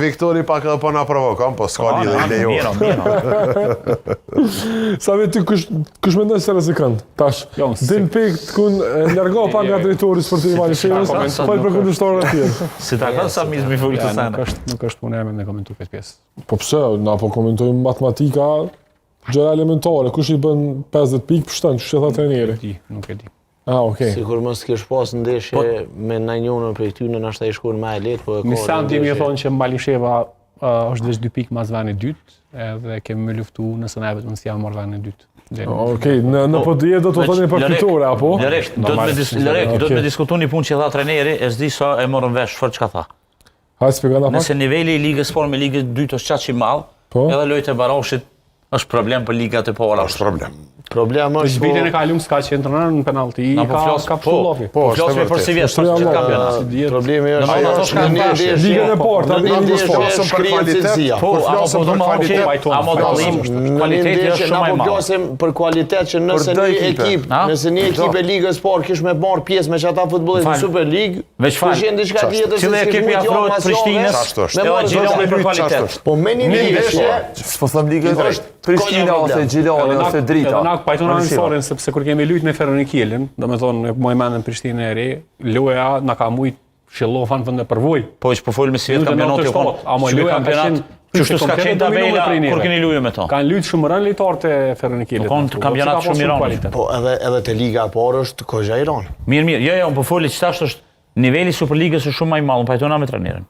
Viktori pak edhe po na provokon, po s'ka lidhje lejo. Sa vetë kush mendon se rrezikon? Tash. Din pikë kun largo pak nga drejtori sportiv i Malishevës, po për kundërshtorët e tjerë. Si ta ka sa mi fol të sana. Nuk është punë ime me komentu këtë pjesë. Po pse, na po komentojmë matematika, gjëra elementare, kush i bën 50 pikë për shtanë, ç'e tha trajneri? Nuk e di. Ah, okay. Sikur mos kish pas ndeshje me ndonjëun prej tyre na shta I shkuan më e lehtë, po e ka. Nisanti më thonë që Malisheva është veç 2 pikë mas vendit dytë, edhe kemi më luftu nëse na vetëm si janë marrë vendin e dytë. Okej, në podije do të thoni për fitore apo? Lërek, do të me diskutu një punë që dha trajneri, e s'di sa e morën vesh çfarë çka tha. Hajde shpjegona pak. Nëse niveli I ligës sport me ligë 2 është çaq I madh, edhe lojët e Barashit është problem për ligat e para. Është problem. Problemi është Zhbitjen e kalum s'ka që entrenar në penallti, ka pshullofi. Po, flasim për si vjet, është kampionat. Problemi është Ligën e parë, po flasim për kvalitet, po flasim për kvalitet, a modellim, kvaliteti është shumë I madh. Po flasim për kualitet që nëse një ekip e ligës parë kish me marr pjesë me çata futbollistë në Super League, kishin diçka tjetër se ekipi afrohet Prishtinës, edhe gjiloni për kvalitet. Po me një ndeshje, s'po them ligën Prishtina ose Gjilani ose Drita. Edhe na pajtona anësorin sepse kur kemi luajtur me Ferronikilin, domethënë më mendën Prishtinë e re, loja na ka mujt shillofan vende përvojë. Po që po folme si vetë kampionati kon. A mo loja kampionat Çështë s'ka qenë tabela kur keni luajë me to. Kanë luajtur shumë rënë lojtarët e Ferronikilit. Kon kampionat shumë I rëndë. Po edhe te liga e parë është kozha I rëndë. Mirë, jo, po folë ç'tash është niveli Superligës është shumë më I madh, pajtona me trajnerin.